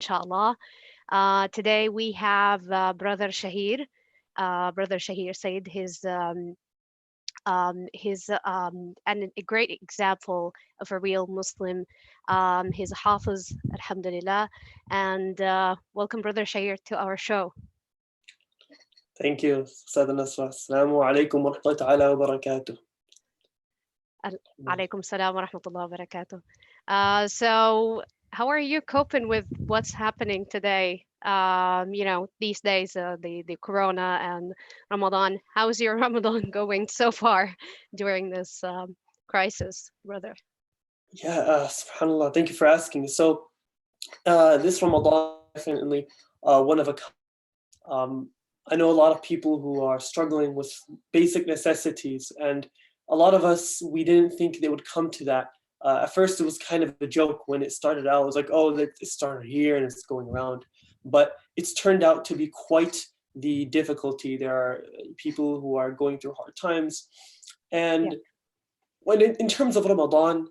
inshallah. Today we have Brother Shaheer Syed. And a great example of a real Muslim. He's a Hafiz, Alhamdulillah. And welcome, Brother Shaheer, to our show. Thank you, Ustad Nasra. Assalamu alaikum wa rahmatullahi wa barakatuh. Alaikum salam wa rahmatullah wa barakatuh. So, how are you coping with what's happening today? These days, the Corona and Ramadan. How's your Ramadan going so far during this crisis, brother? Yeah, subhanAllah, thank you for asking. So, this Ramadan definitely one of a kind. I know a lot of people who are struggling with basic necessities, and a lot of us, we didn't think they would come to that. At first, it was kind of a joke when it started out. It was like, oh, it started here and it's going around. But it's turned out to be quite the difficulty. There are people who are going through hard times. And Yeah. when in terms of Ramadan,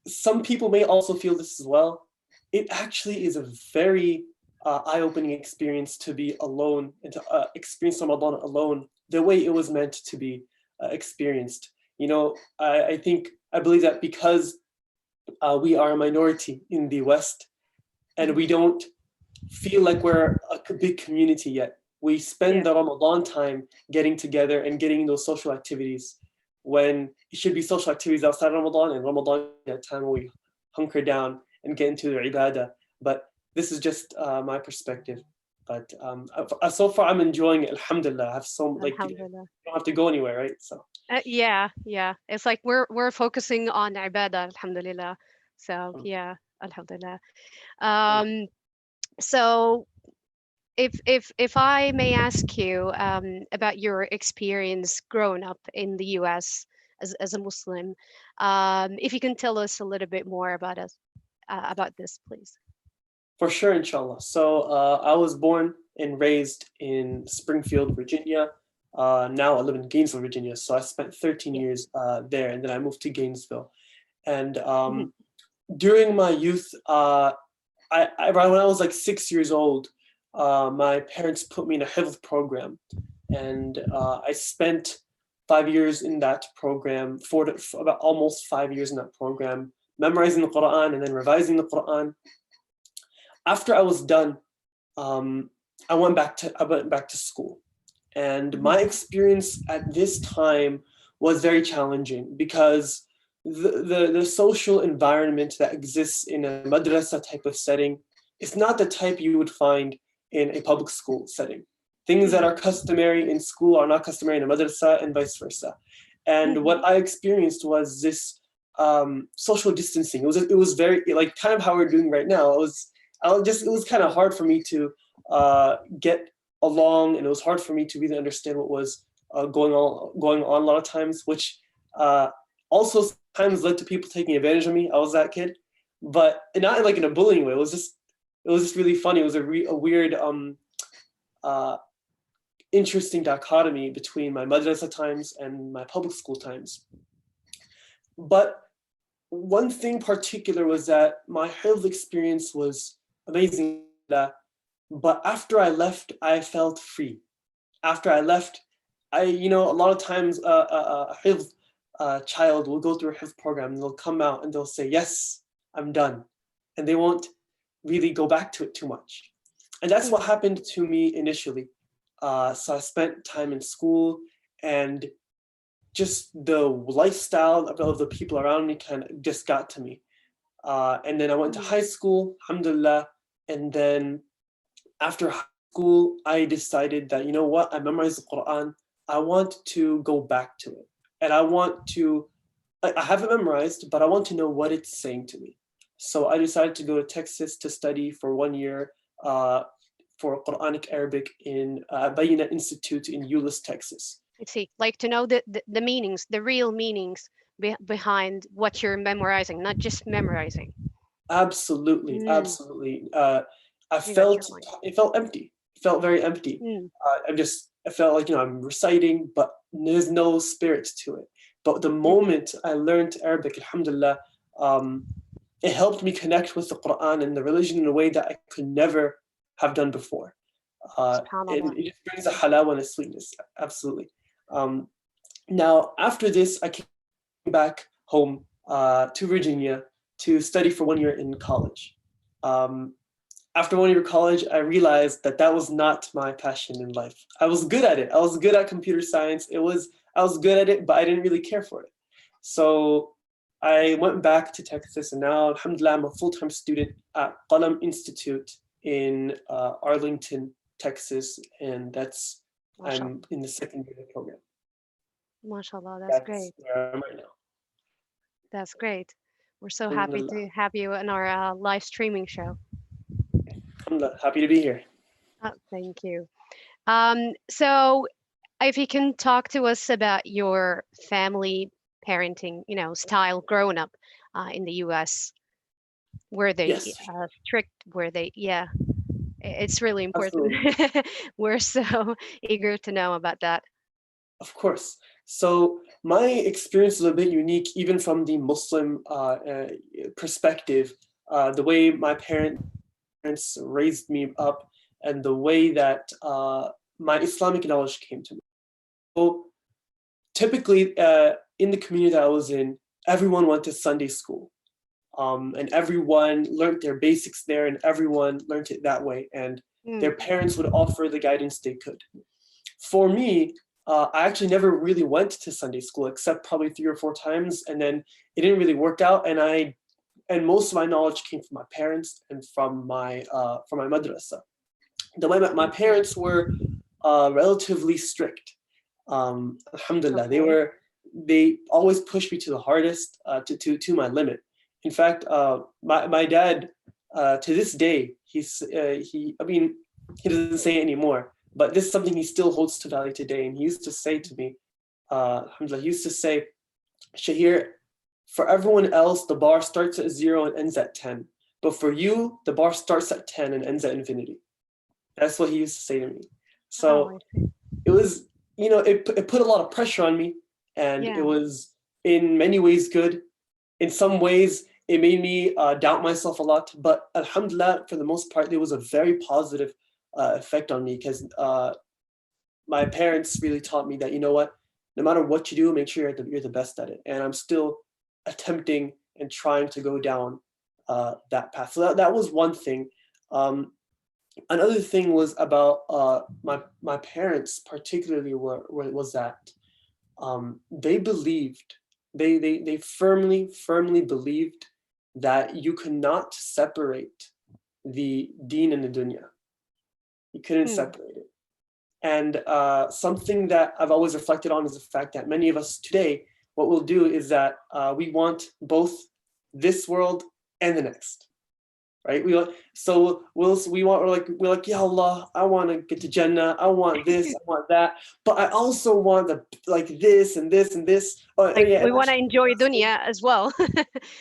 some people may also feel this as well. It actually is a very eye-opening experience to be alone and to experience Ramadan alone the way it was meant to be experienced. I believe that because we are a minority in the West and we don't feel like we're a big community yet. We spend Yeah. the Ramadan time getting together and getting those social activities when it should be social activities outside Ramadan, and Ramadan is that time where we hunker down and get into the ibadah. But this is just my perspective. But so far I'm enjoying it. Alhamdulillah. I have you Alhamdulillah. don't have to go anywhere, right? So Yeah. It's like we're focusing on ibadah, alhamdulillah. So um, yeah, alhamdulillah. Um, so if I may ask you about your experience growing up in the U.S. as a Muslim, if you can tell us a little bit more about this, please. for sure, inshallah. So I was born and raised in Springfield, Virginia. Now I live in Gainesville, Virginia. So I spent 13 Yeah. years there, and then I moved to Gainesville. And Mhm. during my youth, around when I was like 6 years old, my parents put me in a hifz program, and I spent 5 years in that program, for about almost 5 years in that program, memorizing the Quran and then revising the Quran. After I was done, um, I went back to school, and Mhm. my experience at this time was very challenging because the social environment that exists in a madrasa type of setting is not the type you would find in a public school setting. Things that Mhm. are customary in school are not customary in a madrasa, and vice versa. And Mhm. what I experienced was this social distancing. It was very like kind of how we're doing right now. It was kind of hard for me to get along, and it was hard for me to really understand what was going on a lot of times, which uh, also sometimes led to people taking advantage of me. I was that kid, but not like in a bullying way. It was just really funny. It was a weird, uh, interesting dichotomy between my madrasa times and my public school times. But one thing particular was that my hifz experience was amazing, but after I left, I felt free. After I left, a lot of times a hifz child will go through a hifz program and they'll come out and they'll say, yes, I'm done. And they won't really go back to it too much. And that's what Mhm. happened to me initially. So I spent time in school, and just the lifestyle of the people around me kind of just got to me. And then I went to Mhm. high school, alhamdulillah. And then after high school, I decided that, you know what, I memorized the Quran. I want to go back to it. And I have it memorized, but I want to know what it's saying to me. So I decided to go to Texas to study for 1 year uh, for Quranic Arabic in Bayina Institute in Euless, Texas. I see. Like to know the meanings, the real meanings behind what you're memorizing, not just memorizing. Absolutely, Mm, absolutely. I I got your felt point. it felt empty. It felt very empty. Mm, I felt like I'm reciting, but there's no spirit to it. But the mhm. moment I learned Arabic, alhamdulillah, um, it helped me connect with the Quran and the religion in a way that I could never have done before. And SubhanAllah. it just brings a halawa and a sweetness, absolutely. Um, Now, after this, I came back home to Virginia to study for 1 year in college. Um, After 1 year college, I realized that that was not my passion in life. I was good at it. I was good at computer science. I was good at it, but I didn't really care for it. So I went back to Texas, and now, alhamdulillah, I'm a full-time student at Qalam Institute in Arlington, Texas, and MashaAllah. I'm in the second year of the program. MashaAllah. That's That's great. where I'm right now. That's great. We're so happy Alhamdulillah. to have you in our live streaming show. Alhamdulillah. Happy to be here. Thank you. So if you can talk to us about your family parenting, style growing up in the US. Were they Yes, strict? Were they? Yeah, it's really important. absolutely. We're so eager to know about that. Of course. So my experience is a bit unique, even from the Muslim perspective. The way my parents raised me up, and the way that my Islamic knowledge came to me. So typically, in the community that I was in, everyone went to Sunday school, and everyone learned their basics there, and everyone learned it that way. And Mm, their parents would offer the guidance they could. For me, I actually never really went to Sunday school except probably 3 or 4 times, and then it didn't really work out. And most of my knowledge came from my parents and from my madrasa. The way my okay. parents were relatively strict. Alhamdulillah, Okay. they always pushed me to the hardest, to my limit. In fact, my dad, to this day, I mean, he doesn't say it anymore, but this is something he still holds to value today. And he used to say to me, alhamdulillah, he used to say, Shahir, for everyone else, the bar starts at 0 and ends at 10. But for you, the bar starts at 10 and ends at infinity. That's what he used to say to me. Oh, I So see. it was, it put a lot of pressure on me, and it Yeah. was in many ways good. In some ways, it made me doubt myself a lot. But alhamdulillah, for the most part, there was a very positive effect on me, because my parents really taught me that, you know what, no matter what you do, make sure you're the best at it. And I'm still attempting and trying to go down that path. So that was one thing. Um, Another thing was about my parents, particularly, was that they believed, they firmly believed that you cannot separate the deen and the dunya. You couldn't Mm, separate it. And something that I've always reflected on is the fact that many of us today, what we'll do is that we want both this world and the next, right? We're like, Ya Allah, I want to get to Jannah. I want this, I want that, but I also want the like this and this and this. Oh, like yeah, and we want to actually, enjoy dunya as well.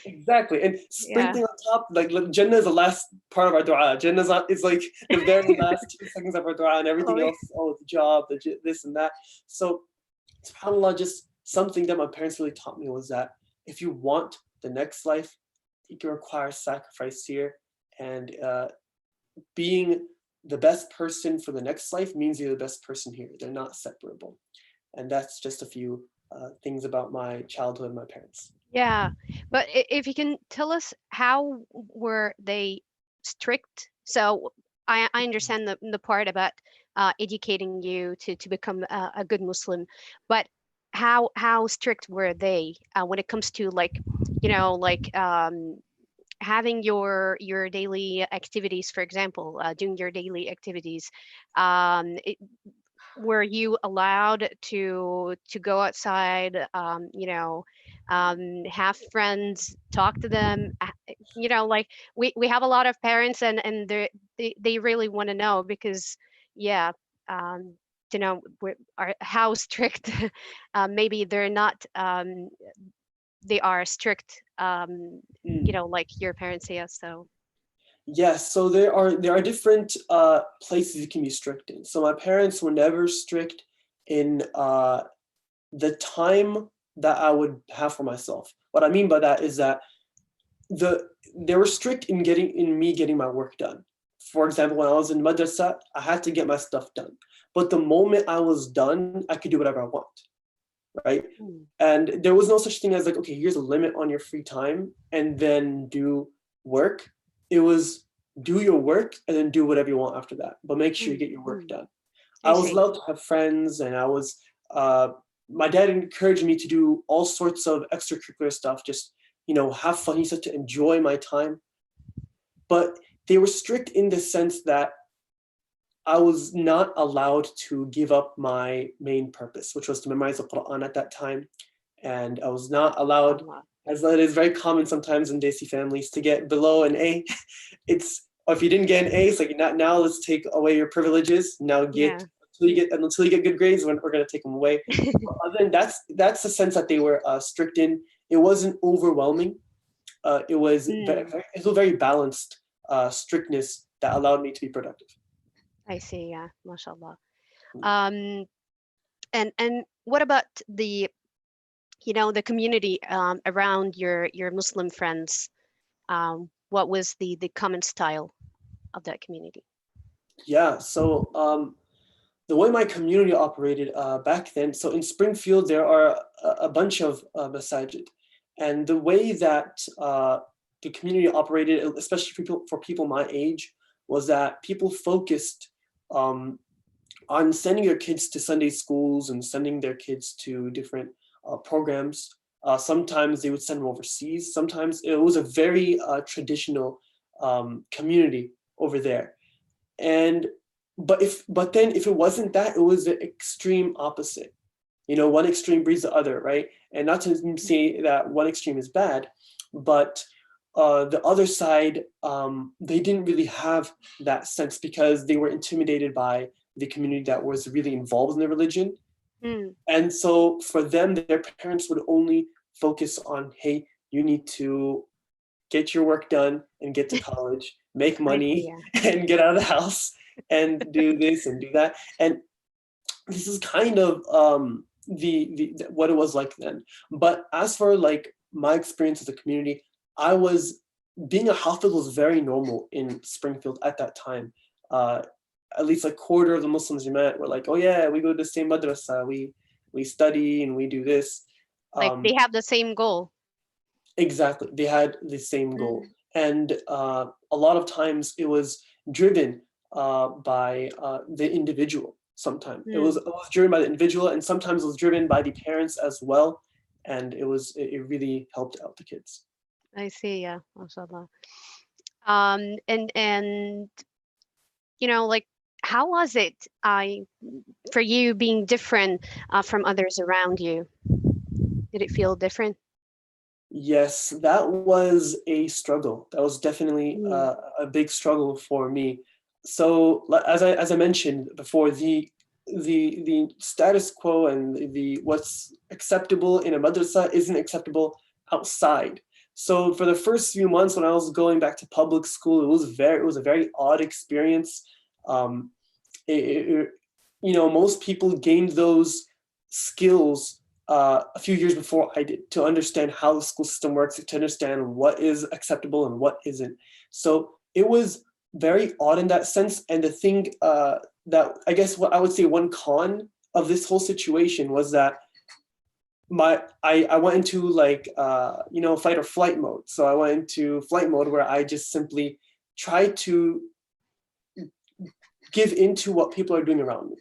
exactly. And Yeah. sprinkling on top, like Jannah is the last part of our dua. Is like the very last 2 seconds of our dua, and everything Oh, else, the job, this and that. So, subhanAllah, just something that my parents really taught me was that if you want the next life, it can require sacrifice here. And being the best person for the next life means you're the best person here. They're not separable. And that's just a few things about my childhood and my parents. yeah. But if you can tell us how were they strict? So I understand the part about educating you to become a good Muslim, but how strict were they when it comes to like, like having your daily activities, for example, doing your daily activities. It, were you allowed to go outside, have friends, talk to them, like we have a lot of parents, and they really want to know because, yeah, um, how strict. Maybe they're not, they are strict, Mm. like your parents. Yeah, so Yes, so there are different places you can be strict in. So my parents were never strict in the time that I would have for myself. What I mean by that is that the they were strict in me getting my work done. For example, when I was in madrasa, I had to get my stuff done. But the moment I was done, I could do whatever I want, right? Mm. And there was no such thing as like, okay, here's a limit on your free time and then do work. It was do your work and then do whatever you want after that, but make sure you Mm. get your work Mm. done. I I was see. allowed to have friends, and uh, my dad encouraged me to do all sorts of extracurricular stuff, just, have fun. He said to enjoy my time. But they were strict in the sense that I was not allowed to give up my main purpose, which was to memorize the Quran at that time. And I was not allowed, Allah. as it is very common sometimes in Desi families, to get below an A. Or if you didn't get an A, it's like, not now, let's take away your privileges. Now Yeah. until you get good grades, we're going to take them away. But other than that's the sense that they were strict in. It wasn't overwhelming. Mm. It was a very balanced strictness that allowed me to be productive. I see. Yeah. MashaAllah. Um, and what about the community around your Muslim friends? What was the common style of that community? Yeah. So the way my community operated back then, so in Springfield, there are a bunch of masajid. And the way that the community operated, especially for people my age, was that people focused um, on sending their kids to Sunday schools and sending their kids to different programs. Sometimes they would send them overseas. Sometimes it was a very traditional community over there. And but then if it wasn't that, it was the extreme opposite. One extreme breeds the other, right? And not to say that one extreme is bad, but the other side, they didn't really have that sense because they were intimidated by the community that was really involved in the religion. Mm. And so for them, their parents would only focus on, hey, you need to get your work done and get to college, make I see. money, Yeah. and get out of the house and do this and do that. And this is kind of the what it was like then. But as for like my experience as a community, I was being a hafiz was very normal in Springfield at that time. Uh, at least a quarter of the Muslims you met were like, oh yeah, we go to the same madrasa, we study and we do this. Like they Um, have the same goal. exactly, they had the same goal, Mm. and a lot of times it was driven by the individual. Sometimes Mm. it was driven by the individual, and sometimes it was driven by the parents as well. And it really helped out the kids. I see. Yeah. MashaAllah. And like how was it for you being different from others around you? Did it feel different? Yes, that was a struggle. That was definitely Mm. a big struggle for me. So, as I mentioned before, the status quo and the what's acceptable in a madrasa isn't acceptable outside. So, for the first few months when I was going back to public school, it was a very odd experience. Um, it, most people gained those skills a few years before I did to understand how the school system works, to understand what is acceptable and what isn't. So it was very odd in that sense. And the thing that I guess what I would say one con of this whole situation was that I went into like fight or flight mode. So I went into flight mode where I just simply tried to give into what people are doing around me.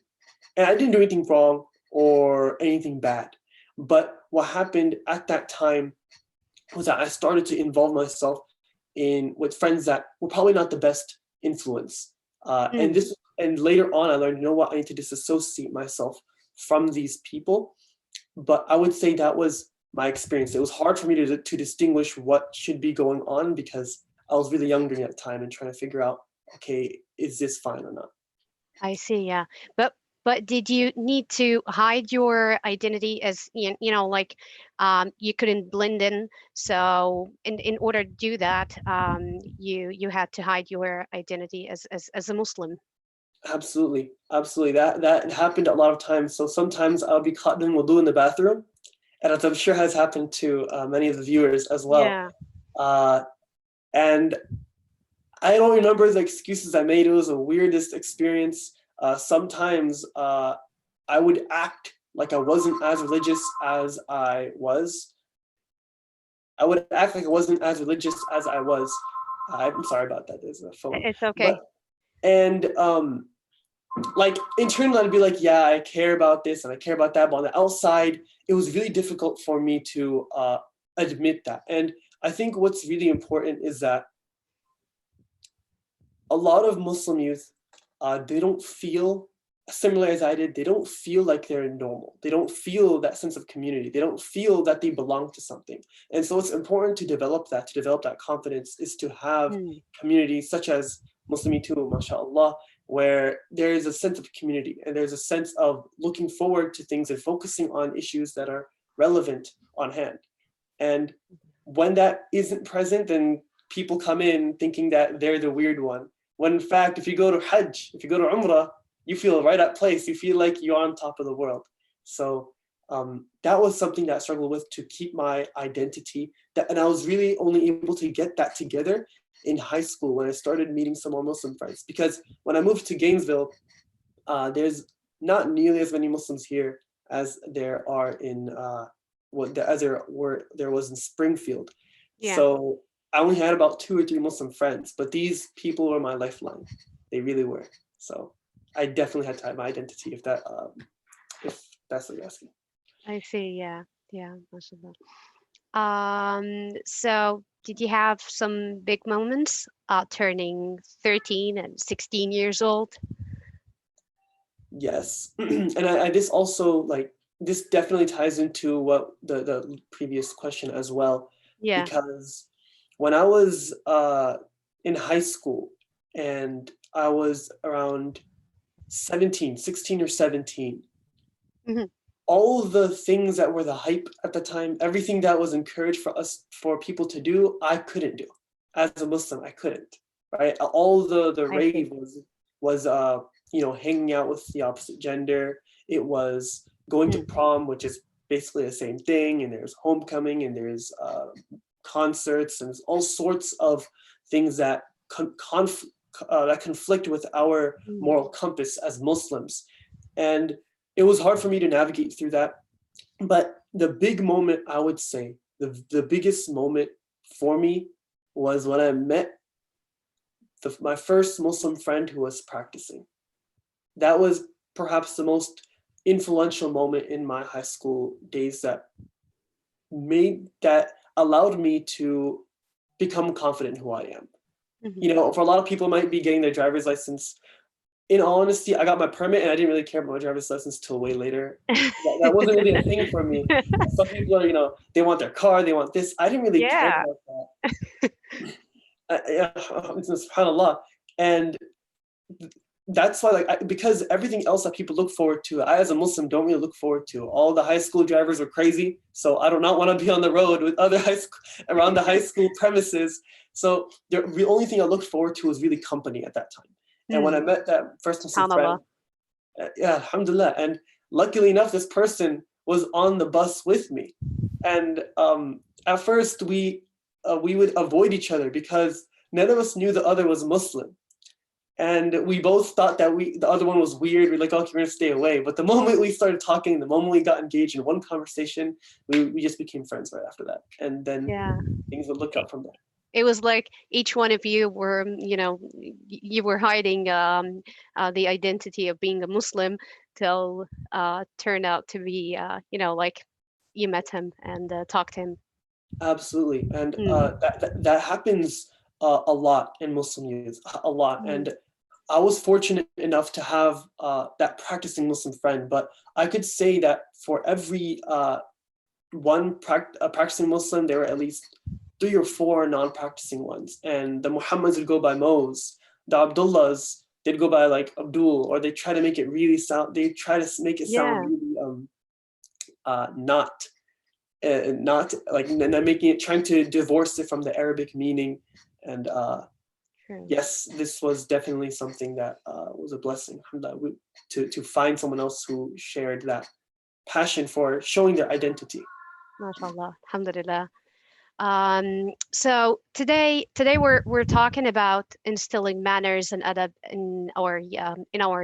And I didn't do anything wrong or anything bad. But what happened at that time was that I started to involve myself in with friends that were probably not the best influence. Mm. And later on, I learned, what, I need to disassociate myself from these people. But I would say that was my experience. It was hard for me to distinguish what should be going on because I was really young during that time and trying to figure out, okay, is this fine or not? I see, yeah. But did you need to hide your identity as like you couldn't blend in? So in order to do that, you had to hide your identity as a Muslim. Absolutely, absolutely. That happened a lot of times. So sometimes I'll be caught doing wudu in the bathroom, and as I'm sure has happened to many of the viewers as well. Yeah. Uh, And I don't remember the excuses I made. It was the weirdest experience. Sometimes I would act like I wasn't as religious as I was. I would act like I wasn't as religious as I was. I'm sorry about that. There's a phone. It's okay. But and like internally I'd be like, yeah, I care about this and I care about that. But on the outside, it was really difficult for me to admit that. And I think what's really important is that a lot of Muslim youth, they don't feel similar as I did. They don't feel like they're normal. They don't feel that sense of community. They don't feel that they belong to something. And so it's important to develop that confidence is to have Mm. communities such as Muslimi too, mashallah, where there is a sense of community and there's a sense of looking forward to things and focusing on issues that are relevant on hand. And when that isn't present, then people come in thinking that they're the weird one. When in fact, if you go to Hajj, if you go to Umrah, you feel right at place. You feel like you're on top of the world. So that was something that I struggled with to keep my identity. And I was really only able to get that together in high school when I started meeting some more Muslim friends. Because when I moved to Gainesville, there's not nearly as many Muslims here as there are in as there was in Springfield. Yeah, So I only had about 2 or 3 Muslim friends, but these people were my lifeline. They really were. So I definitely had to hide my identity if that's what you're asking. I see. Yeah, yeah, mashallah. So did you have some big moments turning 13 and 16 years old? Yes, and I this also like this definitely ties into what the previous question as well, Yeah. because when I was in high school and I was around 17, 16 or 17, Hmm. all the things that were the hype at the time, everything that was encouraged for people to do, I couldn't do. As a Muslim, I couldn't. Right? All the I see. rave was hanging out with the opposite gender. It was going to Mm. prom, which is basically the same thing, and there's homecoming and there's concerts and all sorts of things that that conflict with our Mm. moral compass as Muslims. And it was hard for me to navigate through that. But the big moment, I would say, the biggest moment for me was when I met my first Muslim friend who was practicing. That was perhaps the most influential moment in my high school days that allowed me to become confident in who I am. Hmm. You know, for a lot of people might be getting their driver's license. In all honesty, I got my permit and I didn't really care about my driver's license till way later. That wasn't really a thing for me. Some people are, they want their car, they want this. I didn't really care Yeah. about that. Yeah, subhanAllah. And that's why, because everything else that people look forward to, I as a Muslim don't really look forward to. All the high school drivers are crazy, so I do not want to be on the road with other high school around the high school premises. So the only thing I looked forward to was really company at that time. And when I Mm. met that first Muslim SubhanAllah. friend, yeah, alhamdulillah. And luckily enough, this person was on the bus with me. And at first, we would avoid each other because none of us knew the other was Muslim. And we both thought that the other one was weird. We're like, okay, we're gonna stay away. But the moment we started talking, the moment we got engaged in one conversation, we just became friends right after that. And then Yeah. things would look It, up from there. it was like each one of you were, you were hiding the identity of being a Muslim till turned out to be, like you met him and talked to him. Absolutely. And Mm. that happens a lot in Muslim youth, a lot. And Mm. I was fortunate enough to have that practicing Muslim friend, but I could say that for every practicing Muslim, there were at least 3 or 4 non-practicing ones. And the Muhammads would go by Mos, the Abdullahs, they'd go by like Abdul, or they try to make it really they try to make it sound Yeah. really not not like and then making it trying to divorce it from the Arabic meaning. And True. yes, this was definitely something that was a blessing, alhamdulillah, to find someone else who shared that passion for showing their identity. MashaAllah. Alhamdulillah. So today we're talking about instilling manners and adab in our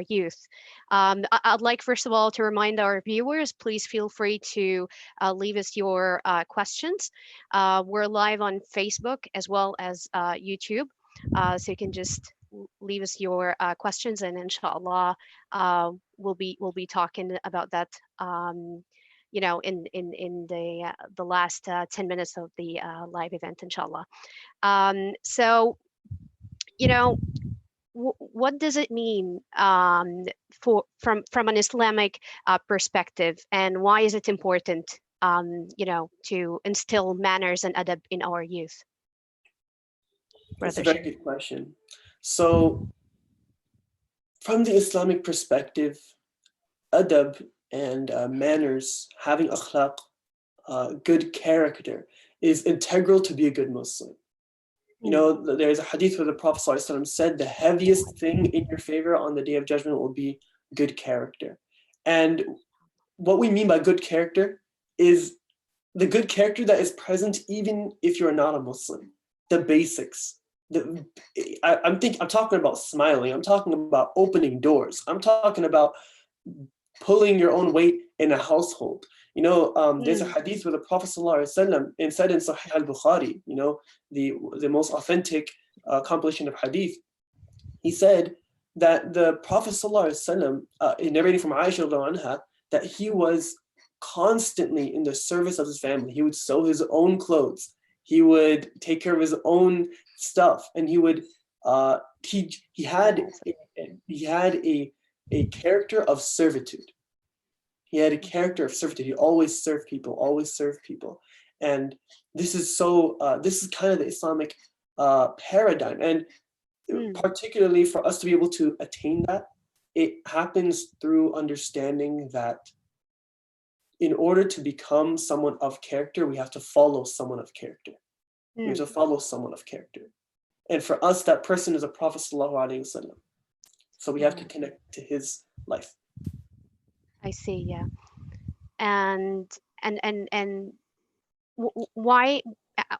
youth. I'd like first of all to remind our viewers, please feel free to leave us your questions. We're live on Facebook as well as YouTube, so you can just leave us your questions, and inshallah, we'll be talking about that. In the last 10 minutes of the live event, inshallah. So, you know, what does it mean from an Islamic perspective, and why is it important, to instill manners and adab in our youth, That's a Brother very Shaheer? good question. So, from the Islamic perspective, adab and manners, having akhlaq, good character, is integral to be a good Muslim. You Mm, know, there's a hadith where the Prophet ﷺ said the heaviest thing in your favor on the day of judgment will be good character. And what we mean by good character is the good character that is present even if you're not a Muslim. The basics. I'm talking about smiling. I'm talking about opening doors. I'm talking about pulling your own weight in a household. You know, there's a mm, hadith where the Prophet ﷺ said in Sahih al-Bukhari, you know, the most authentic compilation of hadith, he said that the Prophet ﷺ, narrating from Aisha anha, that he was constantly in the service of his family. He would sew his own clothes. He would take care of his own stuff, and he would he had yes. he had a character of servitude. He had a character of servitude. He always served people, always served people. And this is so, this is kind of the Islamic paradigm. And Mm, particularly for us to be able to attain that, it happens through understanding that in order to become someone of character, we have to follow someone of character. We have mm, to follow someone of character. And for us, that person is a Prophet Sallallahu Alaihi Wasallam. So we have to yeah, connect to his life. I see. Yeah, and and why,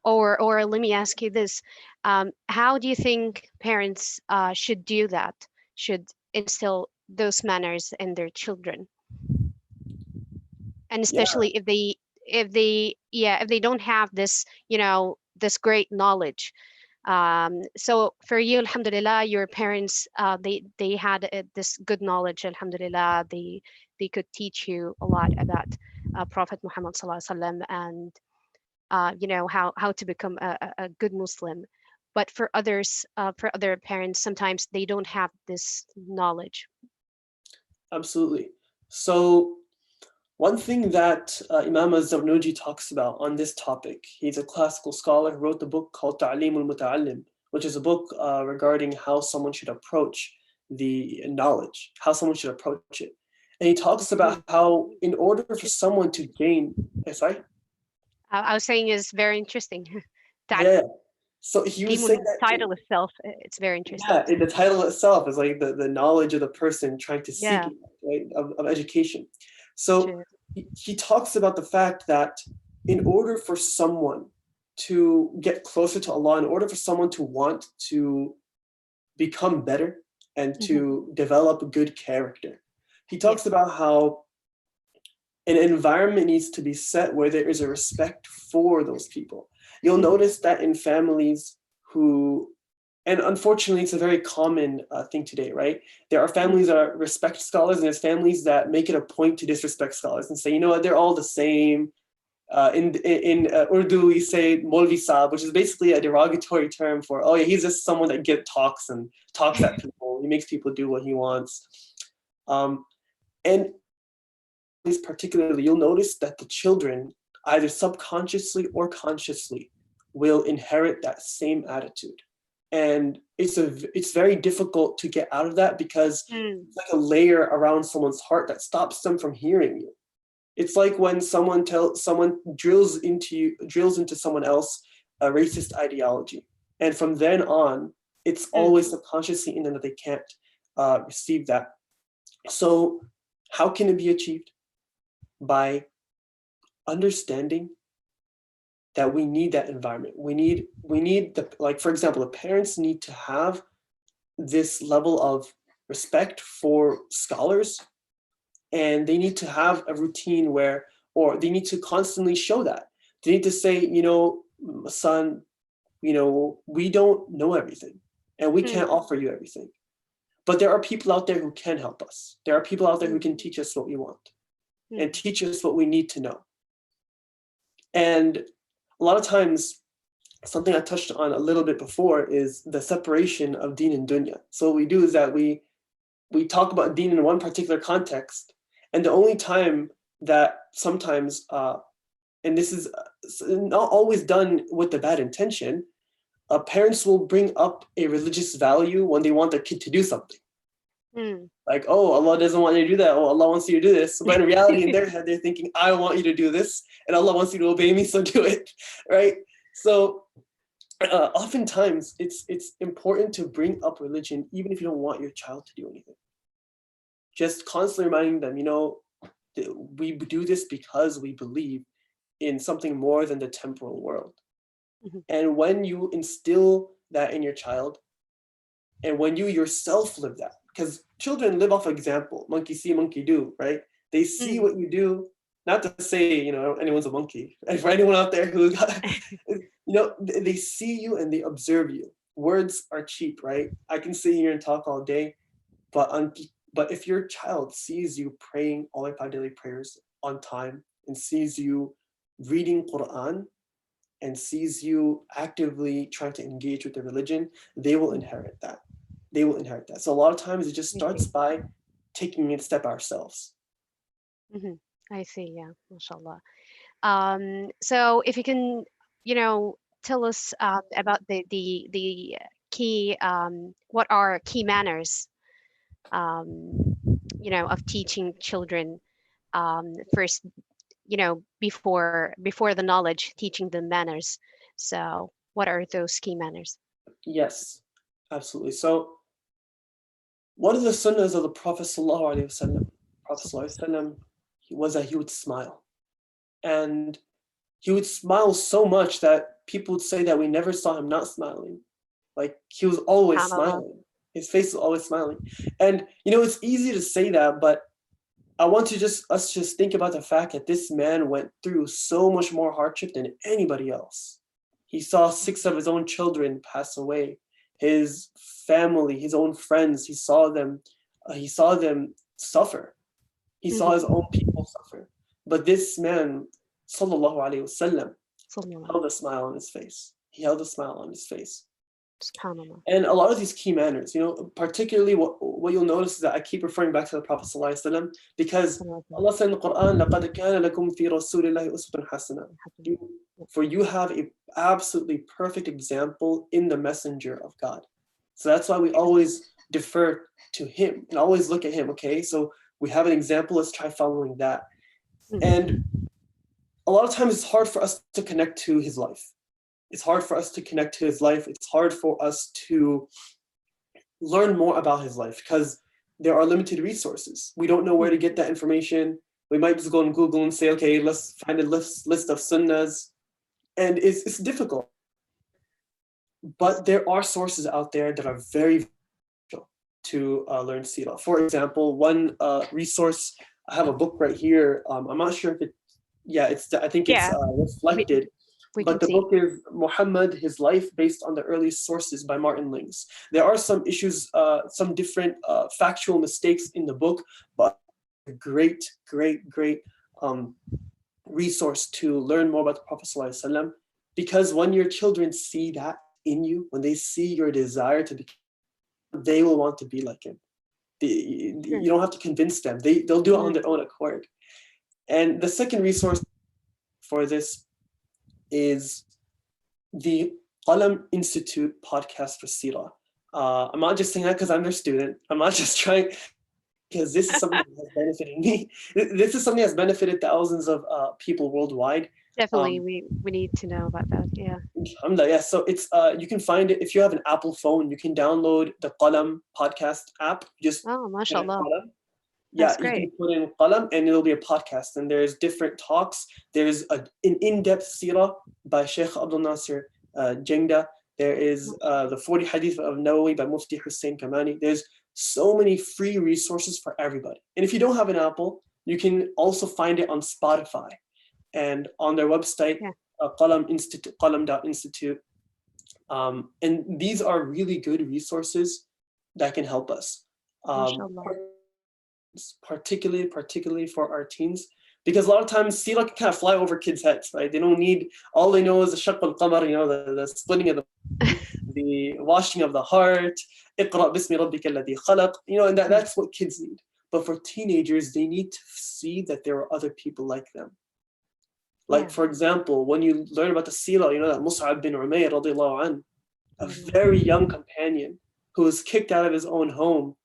or let me ask you this, how do you think parents should do that, should instill those manners in their children, and Yeah, especially if they don't have this, this great knowledge. So for you, alhamdulillah, your parents, they had this good knowledge, alhamdulillah. They could teach you a lot about Prophet Muhammad sallallahu alaihi wasallam, and how to become a good Muslim. But for others, for other parents, sometimes they don't have this knowledge. absolutely. So one thing that Imam az-Zarnuji talks about on this topic, he's a classical scholar who wrote the book called Ta'lim al-Muta'allim, which is a book regarding how someone should approach the knowledge, how someone should approach it. And he talks about Mhm. how in order for someone to gain, sorry? I was saying is very interesting. That Yeah. So he was saying demon that, title itself, it's very interesting. yeah, the title itself is like the knowledge of the person trying to seek Yeah, it, right, of education. So true. he talks about the fact that in order for someone to get closer to Allah, in order for someone to want to become better and Hmm. to develop good character, he talks Yes. about how an environment needs to be set where there is a respect for those people. You'll Hmm. notice that in families who, and unfortunately, it's a very common thing today, right? There are families that respect scholars, and there's families that make it a point to disrespect scholars and say, you know what, they're all the same. In Urdu, we say "molvi saab," which is basically a derogatory term for, oh yeah, he's just someone that talks and talks at people. He makes people do what he wants. Um, and particularly, you'll notice that the children, either subconsciously or consciously, will inherit that same attitude. And it's very difficult to get out of that because Mm. it's like a layer around someone's heart that stops them from hearing you. It's like when someone drills into someone else a racist ideology, and from then on, it's Mm. always subconsciously in them that they can't receive that. So, how can it be achieved? By understanding that we need that environment. We need the, like, for example, the parents need to have this level of respect for scholars, and they need to have a routine where, or they need to constantly show that. They need to say, son, we don't know everything and we Mm, can't offer you everything. But there are people out there who can help us. There are people out there who mm, can teach us what we want and mm, teach us what we need to know. And a lot of times, something I touched on a little bit before is the separation of deen and dunya. So what we do is that we talk about deen in one particular context, and the only time that sometimes, and this is not always done with the bad intention, parents will bring up a religious value when they want their kid to do something. mm. Like, oh, Allah doesn't want you to do that. Oh, Allah wants you to do this. But in reality, in their head, they're thinking, I want you to do this, and Allah wants you to obey me, so do it, right? So oftentimes, it's important to bring up religion, even if you don't want your child to do anything. Just constantly reminding them, we do this because we believe in something more than the temporal world. Mhm. And when you instill that in your child, and when you yourself live that, because children live off example, monkey see, monkey do, right? They see Mm. what you do, not to say, anyone's a monkey. And for anyone out there who got, they see you and they observe you. Words are cheap, right? I can sit here and talk all day, but if your child sees you praying all your 5 daily prayers on time and sees you reading Quran and sees you actively trying to engage with the religion, they will inherit that. They will inherit that. So a lot of times it just I starts see. by taking a step ourselves. Hmm. I see. Yeah, mashallah. So if you can, tell us about the key, what are key manners, um, of teaching children, first, before the knowledge, teaching them manners. So what are those key manners? Yes, absolutely. So one of the sunnahs of the Prophet Sallallahu Alaihi Wasallam, Prophet So, Sallallahu Alaihi Wasallam, was that he would smile. And he would smile so much that people would say that we never saw him not smiling. Like, he was always SubhanAllah. smiling. His face was always smiling. And it's easy to say that, but I want to just think about the fact that this man went through so much more hardship than anybody else. He saw 6 of his own children pass away. His family, his own friends, he saw them suffer. He saw his Mhm. own people suffer. But this man, sallallahu alaihi wasallam, Sallallahu held a smile on his face. He held a smile on his face. SubhanAllah. And a lot of these key manners, particularly what you'll notice is that I keep referring back to the Prophet sallallahu alaihi wasallam, because Sallallahu Allah said in the Quran, لَقَدْ كَانَ لَكُمْ فِي رَسُولِ اللَّهِ أُسْوَةٌ حَسَنَةٌ. alaihi You, for you have a absolutely perfect example in the messenger of God. So that's why we always defer to him and always look at him, okay? So we have an example, let's try following that. And Mhm. a lot of times it's hard for us to connect to his life. It's hard for us to connect to his life. It's hard for us to learn more about his life because there are limited resources. We don't know where to get that information. We might just go on Google and say, okay, let's find a list of sunnahs. And it's difficult. But there are sources out there that are very beneficial to learn Sira. For example, one resource, I have a book right here. I'm not sure if I think it's Yeah, we reflected, we but can the see. book is Muhammad, His Life, based on the earliest sources by Martin Lings. There are some issues, some different factual mistakes in the book, but a great, great, great um, resource to learn more about the Prophet ﷺ, because when your children see that in you, when they see your desire to be, they will want to be like him. Sure. You don't have to convince them. They'll do it on Mhm. their own accord. And the second resource for this is the Qalam Institute podcast for Sira. I'm not just saying that because I'm their student. I'm not just trying, because this is something that has benefited me. This is something that's benefited thousands of people worldwide. Definitely, Um, we need to know about that. Yeah. Alhamdulillah, yeah. So it's you can find it if you have an Apple phone. You can download the Qalam podcast app. Just Oh, type mashallah. Qalam. Yeah, That's you can great. put in qalam and it'll be a podcast. And there's different talks. There's an in-depth seerah by Sheikh Abdul Nasir Jengda. There is the 40 Hadith of Nawawi by Mufti Hussein Kamani. There's so many free resources for everybody. And if you don't have an Apple, you can also find it on Spotify and on their website, Yeah, Qalam Institute, qalam.institute. And these are really good resources that can help us. mashallah. Particularly for our teens, because a lot of times sila can kind of fly over kids' heads, right? They don't need, all they know is the shaq al-qamar, the splitting of the moon, the washing of the heart, iqra bismi rabbika alladhi khalaq, and that's what kids need. But for teenagers, they need to see that there are other people like them. Like, Yeah. for example, when you learn about the sira, that Mus'ab bin Umayr radiallahu anh, a very young companion who was kicked out of his own home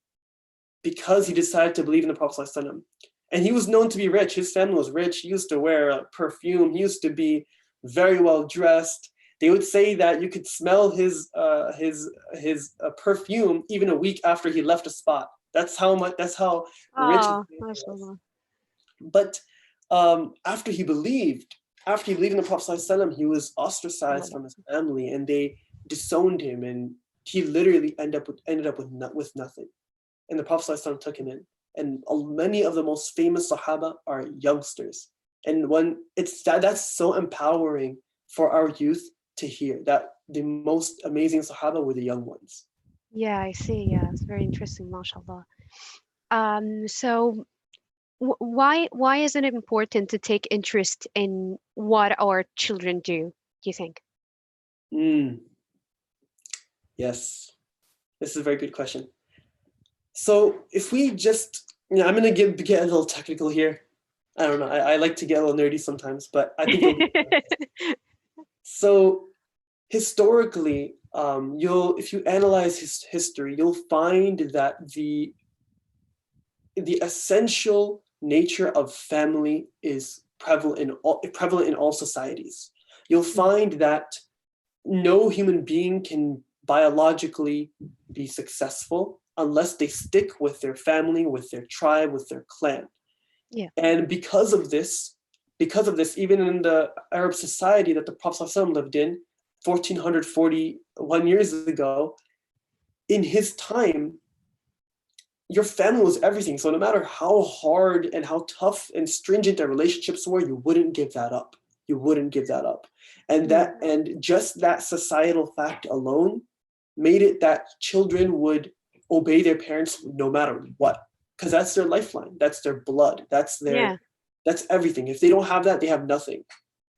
because he decided to believe in the Prophet ﷺ. And he was known to be rich. His family was rich. He used to wear perfume. He used to be very well dressed. They would say that you could smell his perfume even a week after he left a spot. That's how rich his Oh, family was. mashallah. But after he believed in the Prophet ﷺ, he was ostracized from his family, and they disowned him, and he literally ended up with nothing. And the Prophet ﷺ took him in. And many of the most famous Sahaba are youngsters. And when that's so empowering for our youth to hear that the most amazing Sahaba were the young ones. Yeah, I see. Yeah, it's very interesting, mashallah. So why is it important to take interest in what our children do you think? Mm, yes, this is a very good question. So if we just, I'm going to get a little technical here. I don't know. I like to get a little nerdy sometimes, but I think it'll be fun. So historically, if you analyze history, you'll find that the essential nature of family is prevalent in all societies. You'll find that no human being can biologically be successful unless they stick with their family, with their tribe, with their clan. Yeah. And because of this, even in the Arab society that the Prophet ﷺ lived in 1441 years ago, in his time, your family was everything. So no matter how hard and how tough and stringent their relationships were, you wouldn't give that up. And just that societal fact alone made it that children would obey their parents no matter what, because that's their lifeline, that's their blood, that's everything. If they don't have that, they have nothing,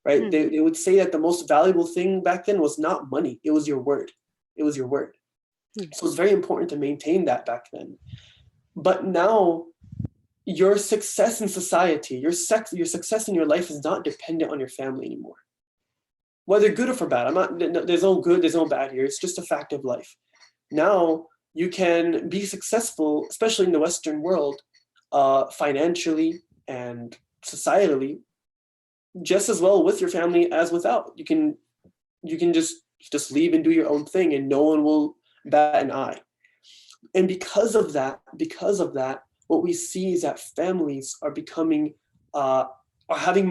right? They would say that the most valuable thing back then was not money, it was your word. So it's very important to maintain that back then. But now your success in society, your success in your life is not dependent on your family anymore. Whether good or for bad, there's no good, there's no bad here. It's just a fact of life. Now you can be successful, especially in the Western world, financially and societally, just as well with your family as without. You can just leave and do your own thing, and no one will bat an eye. And because of that, what we see is that families are becoming having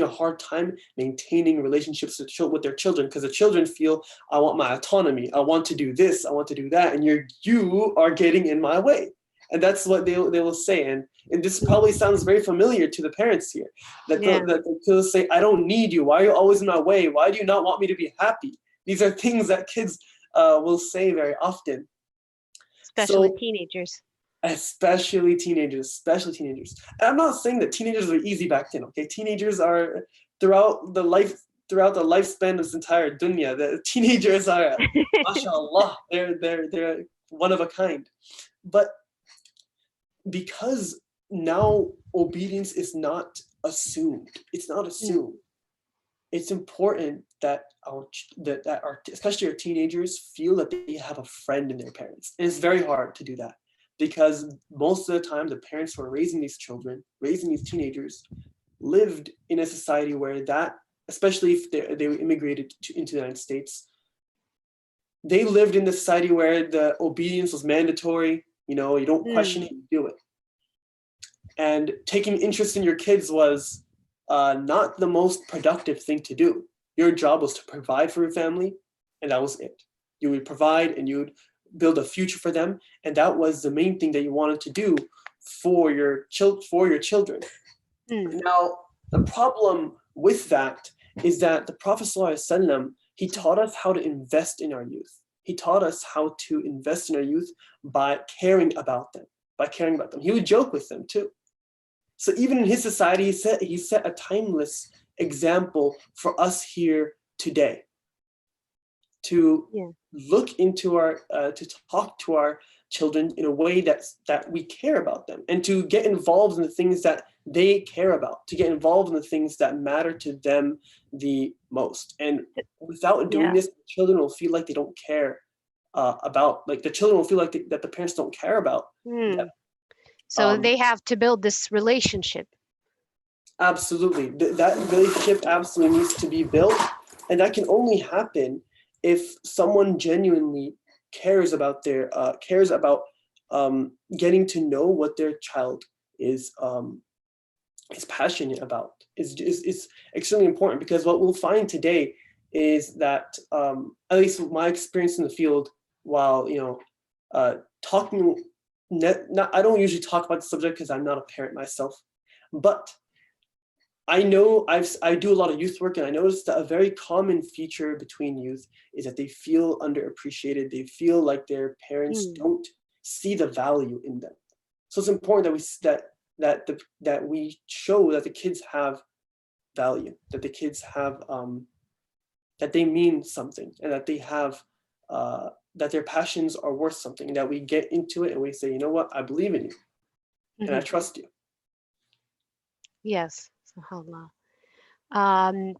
a hard time maintaining relationships with their children, because the children feel, I want my autonomy, I want to do this, I want to do that, and you are getting in my way. And that's what they will say. And this probably sounds very familiar to the parents here, that they'll say, I don't need you, why are you always in my way, why do you not want me to be happy? These are things that kids will say very often. Especially teenagers. Especially teenagers. And I'm not saying that teenagers were easy back then, okay? Teenagers are throughout the lifespan of this entire dunya. The teenagers are, mashallah, they're one of a kind. But because now obedience is not assumed, it's important that our especially our teenagers feel that they have a friend in their parents. And it's very hard to do that, because most of the time the parents who are raising these teenagers, lived in a society where that, especially if they immigrated into the United States, they lived in the society where the obedience was mandatory. You don't question Mm. it, you do it. And taking interest in your kids was not the most productive thing to do. Your job was to provide for your family, and that was it. You would provide and you would build a future for them, and that was the main thing that you wanted to do for your children. Mm. Now, the problem with that is that the Prophet ﷺ, he taught us how to invest in our youth. He taught us how to invest in our youth by caring about them, He would joke with them too. So even in his society, he set a timeless example for us here today to Yeah. look into to talk to our children in a way that we care about them, and to get involved in the things that they care about, to get involved in the things that matter to them the most. And without doing Yeah. this, children will feel like they don't care like the children will feel like that the parents don't care about them. Mm. So Um, they have to build this relationship. Absolutely. That relationship absolutely needs to be built. And that can only happen if someone genuinely cares about getting to know what their child is passionate about. Is extremely important, because what we'll find today is that, at least with my experience in the field, while talking, not I don't usually talk about the subject because I'm not a parent myself, but I know I do a lot of youth work, and I noticed that a very common feature between youth is that they feel underappreciated. They feel like their parents Mm. don't see the value in them. So it's important that we show that the kids have value, that the kids have that they mean something, and that they have that their passions are worth something, and that we get into it and we say, you know what, I believe in you and I Mhm. trust you. Yes. SubhanAllah. Um,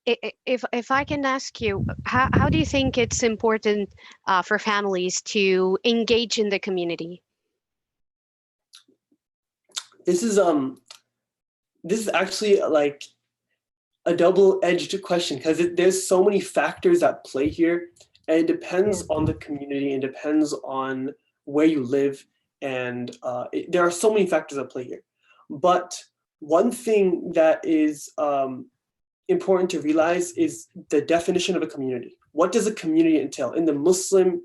if I can ask you, how do you think it's important for families to engage in the community? This is this is actually like a double-edged question, because there's so many factors at play here, and it Yeah. depends on the community, and depends on where you live, and there are so many factors at play here. But one thing that is important to realize is the definition of a community. What does a community entail in the Muslim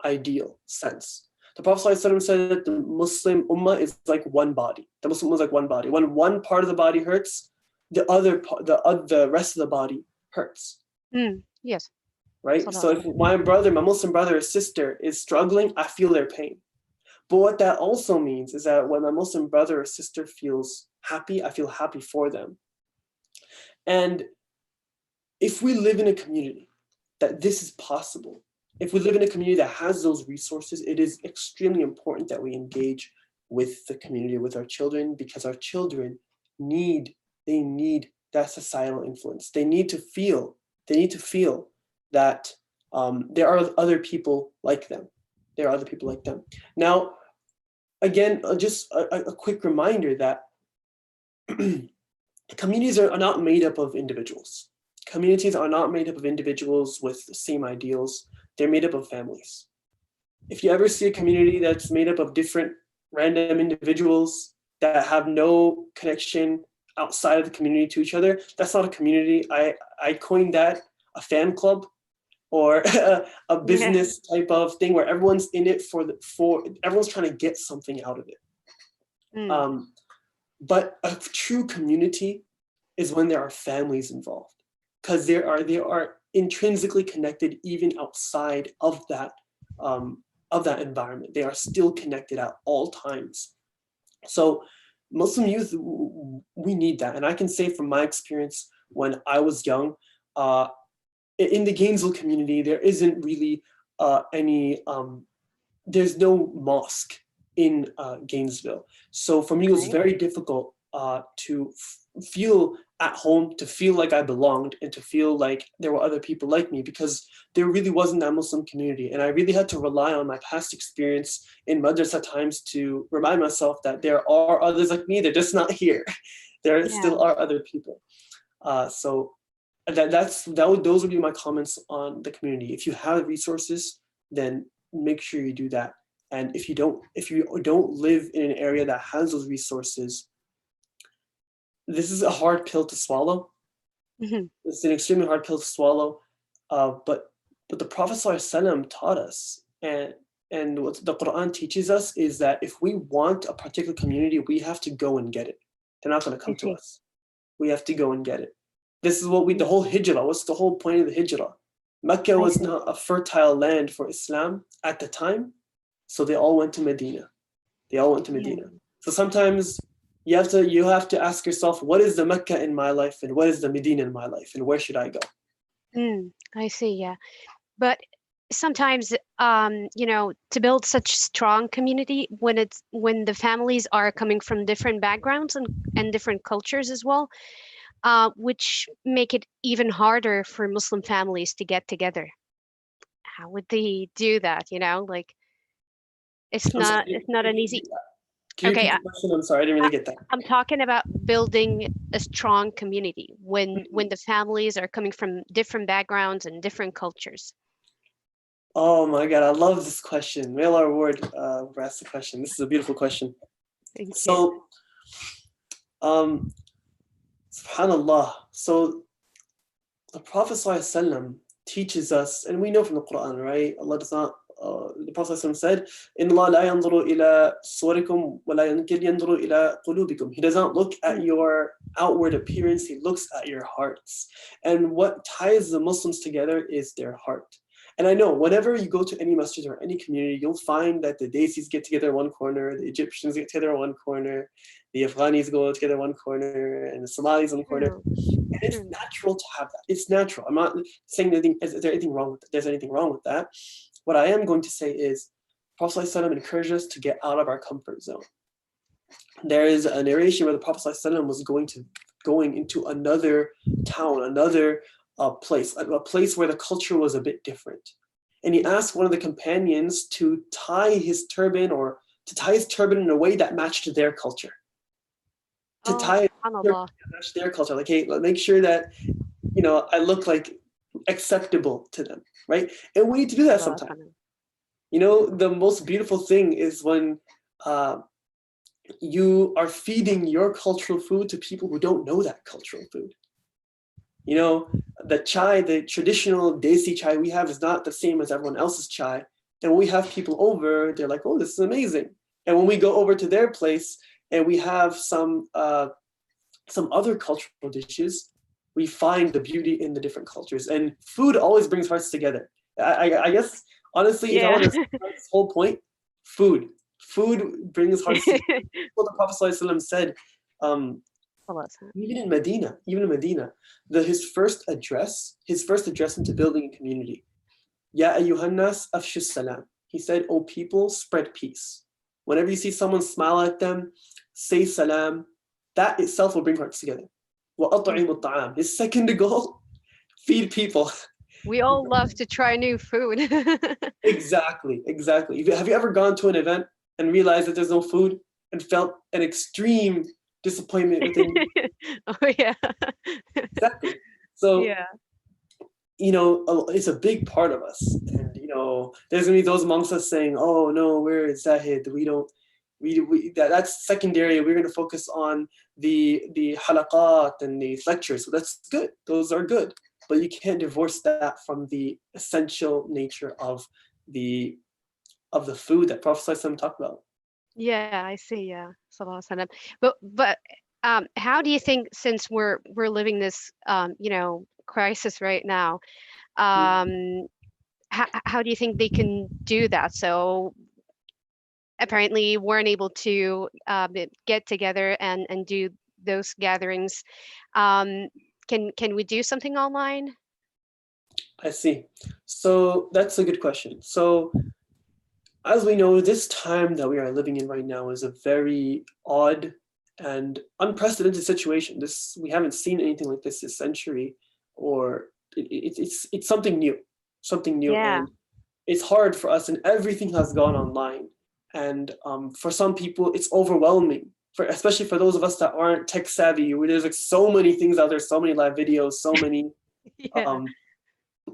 ideal sense? The Prophet ﷺ said that the Muslim ummah is like one body. The Muslim ummah is like one body. When one part of the body hurts, the rest of the body hurts. Mm. Yes. Right? So Salah. if my Muslim brother or sister is struggling, I feel their pain. But what that also means is that when my Muslim brother or sister feels happy, I feel happy for them. And if we live in a community that this is possible, if we live in a community that has those resources, it is extremely important that we engage with the community, with our children, because our children need that societal influence. They need to feel that there are other people like them. There are other people like them. Now, again, just a quick reminder that communities are not made up of individuals. Communities are not made up of individuals with the same ideals. They're made up of families. If you ever see a community that's made up of different random individuals that have no connection outside of the community to each other, that's not a community. I coined that a fan club, or a Yeah. business type of thing where everyone's in it for everyone's trying to get something out of it. Mm. But a true community is when there are families involved, because they are intrinsically connected even outside of that environment. They are still connected at all times. So Muslim youth, we need that. And I can say from my experience when I was young, in the Gainesville community, there isn't really any there's no mosque in Gainesville. So for me, it was Okay. very difficult to feel at home, to feel like I belonged, and to feel like there were other people like me, because there really wasn't that Muslim community. And I really had to rely on my past experience in madrasa times to remind myself that there are others like me, they're just not here. There Yeah. still are other people. So those would be my comments on the community. If you have resources, then make sure you do that. And if you don't live in an area that has those resources, this is a hard pill to swallow. Mhm. It's an extremely hard pill to swallow. But the Prophet ﷺ taught us, and what the Quran teaches us is that if we want a particular community, we have to go and get it. They're not going to I come to see. us. We have to go and get it. This is the whole hijrah. What's the whole point of the hijrah? Mecca I was see. not a fertile land for Islam at the time, so they all went to Medina. They all went to Yeah. Medina. So sometimes you have to ask yourself, what is the Mecca in my life, and what is the Medina in my life, and where should I go? I see. Yeah. But sometimes, to build such strong community when the families are coming from different backgrounds and different cultures as well, which make it even harder for Muslim families to get together. How would they do that? Like it's I'm sorry. not it's not an easy. Can you Okay, repeat the question? I'm sorry, I didn't I, really get that. I'm talking about building a strong community when the families are coming from different backgrounds and different cultures. Oh my God, I love this question. Mail our award for ask the question. This is a beautiful question. Thank you. So, um, subhanallah. So the Prophet ﷺ teaches us, and we know from the Quran, right? Allah does not. The Prophet ﷺ said, "In Allah la yanzuru ila suwarikum wa la yanzuru ila qulubikum." He does not look at Mm, your outward appearance; He looks at your hearts. And what ties the Muslims together is their heart. And I know whenever you go to any masjid or any community, you'll find that the Desis get together in one corner, the Egyptians get together in one corner, the Afghanis go together in one corner, and the Somalis in one corner. true. And it's True. natural to have that. It's natural. I'm not saying anything. Is there anything wrong with that? There's anything wrong with that? What I am going to say is, Prophet ﷺ encouraged us to get out of our comfort zone. There is a narration where the Prophet ﷺ was going into another town, another place, a place where the culture was a bit different, and he asked one of the companions to tie his turban in a way that matched their culture. To Oh, tie it to subhanallah. match their culture, like, hey, make sure that I look like acceptable to them, right? And we need to do that Allah, sometimes. subhanallah. The most beautiful thing is when you are feeding your cultural food to people who don't know that cultural food. The chai, the traditional desi chai we have is not the same as everyone else's chai. And when we have people over, they're like, oh, this is amazing. And when we go over to their place and we have some other cultural dishes, we find the beauty in the different cultures. And food always brings hearts together. I guess, honestly, if I Yeah. want to summarize this whole point, food. Food brings hearts together. What the Prophet ﷺ said, Allah, even in Medina, his first address into building a community. Ya ayyuhan nas afshu salam. He said, "O people, spread peace. Whenever you see someone, smile at them, say salam. That itself will bring hearts together." وَأَطْعِمُ الطَّعَامِ. His second goal, feed people. We all love to try new food. Exactly. Have you ever gone to an event and realized that there's no food and felt an extreme disappointment within you? Oh yeah. Exactly. So, Yeah. it's a big part of us. And, there's going to be those amongst us saying, oh, no, we're Zahid. We don't, that's secondary. We're going to focus on the halaqat and the lectures. So that's good. Those are good. But you can't divorce that from the essential nature of the food that Prophet ﷺ talked about. Yeah, I see. Yeah. Sallallahu alaihi wasallam. But how do you think, since we're living this crisis right now, um how do you think they can do that? So apparently weren't able to get together and do those gatherings. Um, can we do something online? I see. So that's a good question. So as we know, this time that we are living in right now is a very odd and unprecedented situation. We haven't seen anything like this century, or it's something new, Yeah. and it's hard for us, and everything has gone online. And for some people, it's overwhelming. Especially for those of us that aren't tech savvy, there's like so many things out there, so many live videos, so many Yeah. um,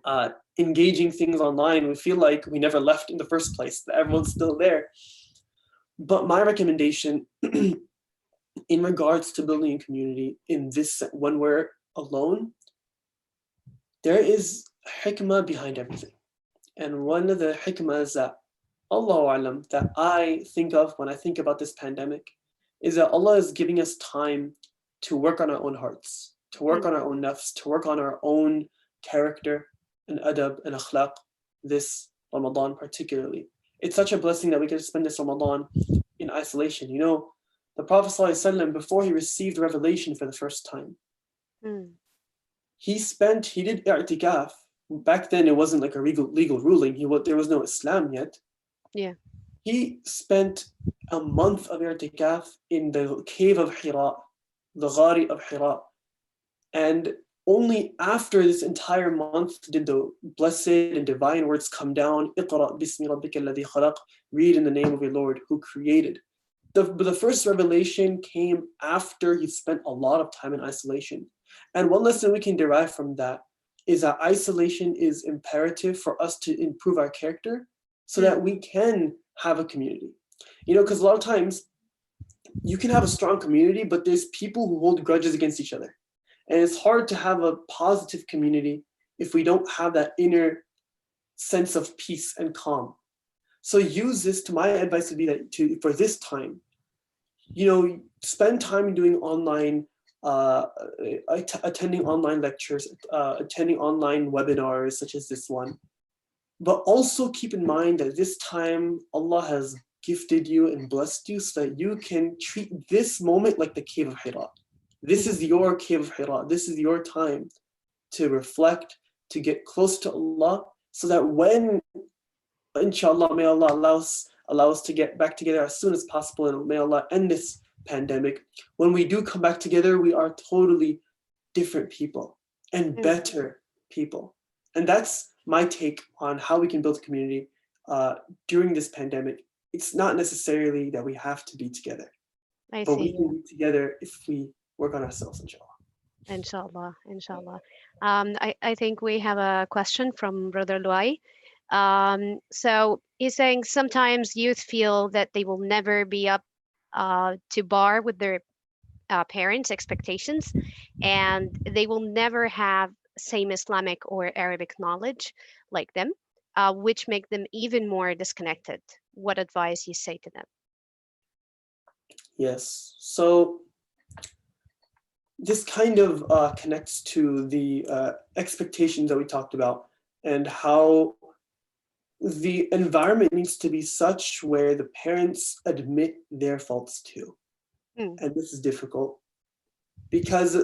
uh, engaging things online, we feel like we never left in the first place, that everyone's still there. But my recommendation in regards to building a community in this, when we're alone, there is hikmah behind everything. And one of the hikmahs that Allahu Alam that I think of when I think about this pandemic is that Allah is giving us time to work on our own hearts, to work Mm, on our own nafs, to work on our own character and adab and akhlaq this Ramadan particularly. It's such a blessing that we get to spend this Ramadan in isolation. You know, the Prophet ﷺ, before he received revelation for the first time, mm, he did i'tikaf. Back then it wasn't like a legal ruling. There was no Islam yet. yeah. He spent a month of i'tikaf in the cave of Hira, the Ghari of Hira. And only after this entire month did the blessed and divine words come down. Iqra bismi rabbika alladhi khalaq. Read in the name of your Lord who created. The first revelation came after he spent a lot of time in isolation. And one lesson we can derive from that is that isolation is imperative for us to improve our character so Mm, that we can have a community. You know, because a lot of times you can have a strong community, but there's people who hold grudges against each other. And it's hard to have a positive community if we don't have that inner sense of peace and calm. So use this, to my advice would be that for this time, you know, spend time doing online, uh, attending online lectures, attending online webinars such as this one. But also keep in mind that this time Allah has gifted you and blessed you so that you can treat this moment like the cave of Hira. This mhm, is your cave of Hira. This is your time to reflect, to get close to Allah, so that when, inshallah, may Allah allow us to get back together as soon as possible, and may Allah end this pandemic. When we do come back together, we are totally different people and mm. better people. And that's my take on how we can build a community during this pandemic. It's not necessarily that we have to be together, I but we see. can be together if we work on ourselves, inshallah. Inshallah, inshallah. I think we have a question from Brother Luai. So he's saying sometimes youth feel that they will never be up to bar with their parents' expectations, and they will never have same Islamic or Arabic knowledge like them, which make them even more disconnected. What advice you say to them? Yes. So this kind of connects to the expectations that we talked about and how the environment needs to be such where the parents admit their faults too. Mm, And this is difficult because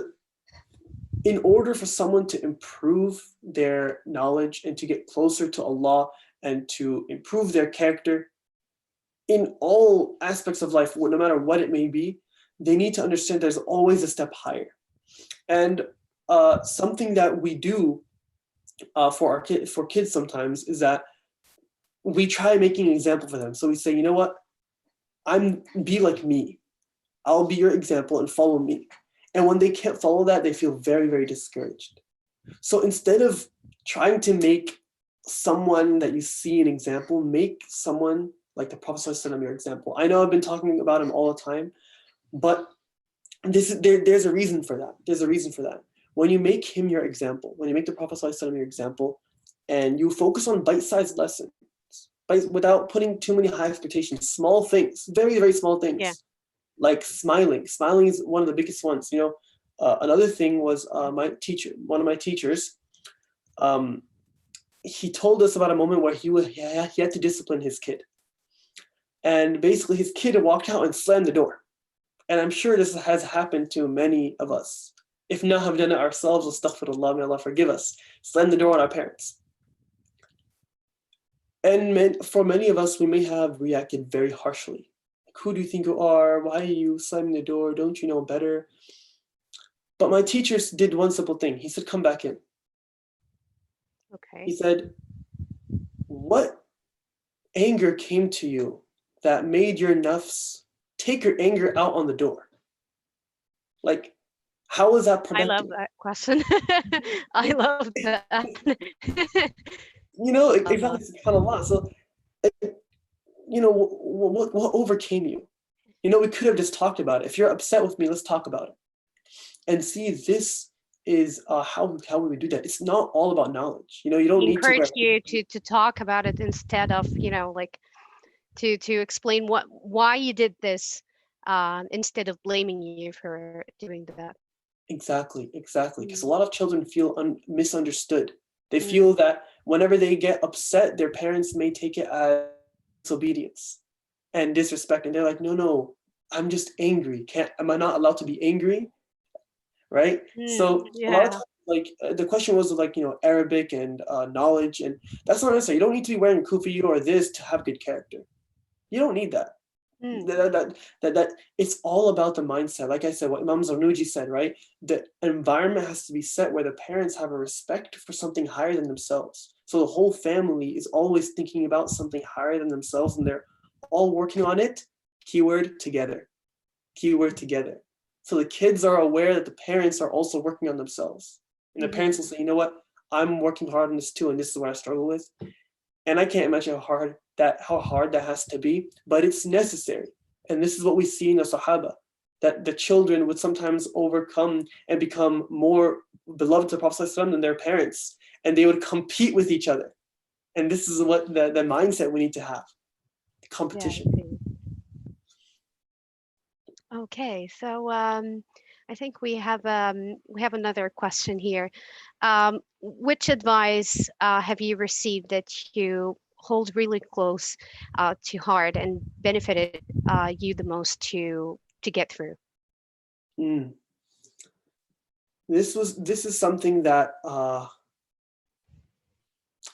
in order for someone to improve their knowledge and to get closer to Allah and to improve their character in all aspects of life, no matter what it may be, they need to understand there's always a step higher. And something that we do for kids sometimes is that we try making an example for them. So we say, you know what, be like me. I'll be your example and follow me. And when they can't follow that, they feel very, very discouraged. So instead of trying to make someone that you see an example, make someone like the Prophet ﷺ your example. I know I've been talking about him all the time, but there's a reason for that. There's a reason for that. When you make him your example, when you make the Prophet ﷺ your example, and you focus on bite-sized lessons, without putting too many high expectations, small things, very, very small yeah. things, like smiling. Smiling is one of the biggest ones. You know, another thing was one of my teachers, um, he told us about a moment where he had to discipline his kid. And basically his kid walked out and slammed the door. And I'm sure this has happened to many of us. If not, have done it ourselves, astaghfirullah, may Allah forgive us. Slam the door on our parents. And for many of us, we may have reacted very harshly. Like, who do you think you are? Why are you slamming the door? Don't you know better? But my teacher did one simple thing. He said, come back in. He Okay. said, what anger came to you that made your nafs take your anger out on the door? Like, How is that I love productive? that question. I love that. Exactly, subhanallah. So, what overcame you? We could have just talked about it. If you're upset with me, let's talk about it. And see, this is how we would do that. It's not all about knowledge. You don't need to wear. Encourage you to talk about it instead of, like, to explain why you did this, instead of blaming you for doing that. Exactly. Because Mm, a lot of children feel misunderstood. They mm, feel that whenever they get upset, their parents may take it as disobedience and disrespect, and they're like, no, no, I'm just angry. Can't Am I not allowed to be angry? Right? So a lot of yeah. times, like the question was like Arabic and knowledge, and that's not necessary. You don't need to be wearing kufi or this to have good character. You don't need that. Mm, That it's all about the mindset. Like I said, what Imam Zarnuji said, right? The environment has to be set where the parents have a respect for something higher than themselves. So the whole family is always thinking about something higher than themselves, and they're all working on it. Keyword together. Keyword together. So the kids are aware that the parents are also working on themselves, and the mhm. parents will say, you know what, I'm working hard on this too, and this is what I struggle with, and I can't imagine how hard that has to be, but it's necessary. And this is what we see in the Sahaba, that the children would sometimes overcome and become more beloved to the Prophet ﷺ than their parents, and they would compete with each other. And this is what the mindset we need to have: Yeah, I competition. see. Okay, so I think we have another question here. Which advice have you received that you hold really close to heart and benefited you the most to get through? Mm. This is something that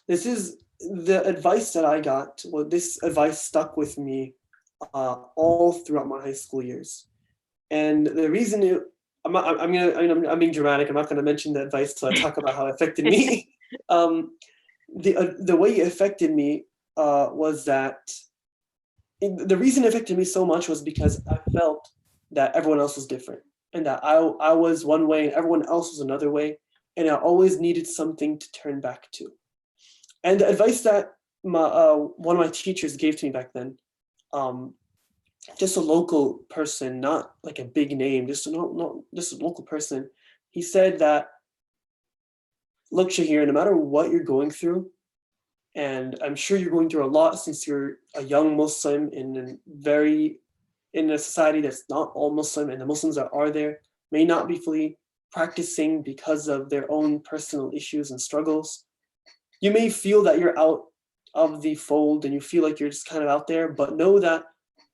this is the advice that I got. Well, this advice stuck with me all throughout my high school years. And the reason I'm being dramatic. I'm not gonna mention the advice till I talk about how it affected me. The way it affected me was that the reason it affected me so much was because I felt that everyone else was different, and that I was one way and everyone else was another way, and I always needed something to turn back to. And the advice that one of my teachers gave to me back then, um, just a local person, not like a big name, just a local person. He said that, look, Shahir, no matter what you're going through, and I'm sure you're going through a lot since you're a young Muslim in a society that's not all Muslim, and the Muslims that are there may not be fully practicing because of their own personal issues and struggles. You may feel that you're out of the fold and you feel like you're just kind of out there, but know that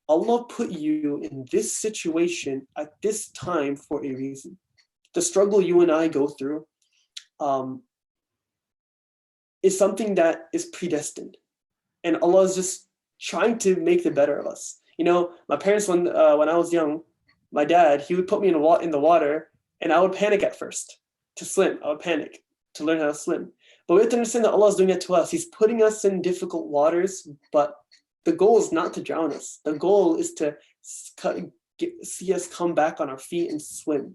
Allah put you in this situation at this time for a reason. The struggle you and I go through um, is something that is predestined, and Allah is just trying to make the better of us. My parents, when I was young, my dad, he would put me in the water, and I would panic at first to swim. I would panic to learn how to swim. But we have to understand that Allah is doing it to us. He's putting us in difficult waters, but the goal is not to drown us. The goal is to see us come back on our feet and swim.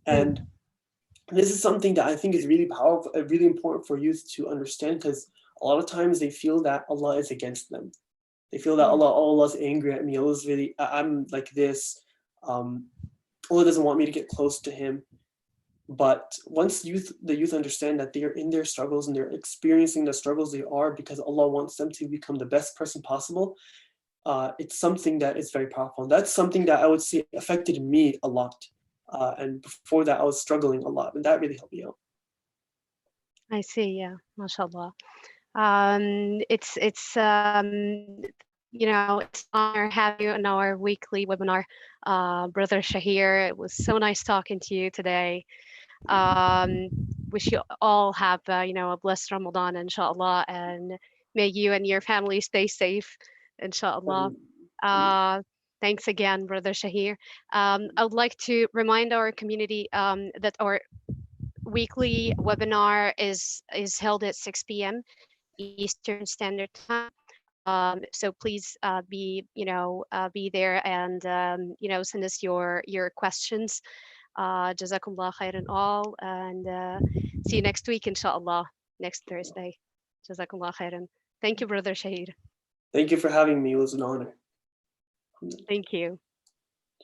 And Mm, this is something that I think is really powerful, really important for youth to understand, because a lot of times they feel that Allah is against them. They feel that mm. Allah's angry at me. Allah's really, I'm like this. Um, Allah doesn't want me to get close to Him. But once the youth understand that they are in their struggles and they're experiencing the struggles they are because Allah wants them to become the best person possible, it's something that is very powerful. And that's something that I would say affected me a lot. And before that, I was struggling a lot, and that really helped me out. I see. Yeah, mashallah. It's an honor having you on our weekly webinar, Brother Shahir. It was so nice talking to you today. Um, Wish you all have a blessed Ramadan, inshallah, and may you and your family stay safe, inshallah. Um, um, Uh, Thanks again, Brother Shahir. I would like to remind our community that our weekly webinar is held at 6 p.m. Eastern Standard Time. So please be there and send us your questions. Jazakumullah khairan all, and see you next week, inshallah, next Thursday. Jazakumullah khairan. Thank you, Brother Shahid. Thank you for having me. It was an honor. Thank you.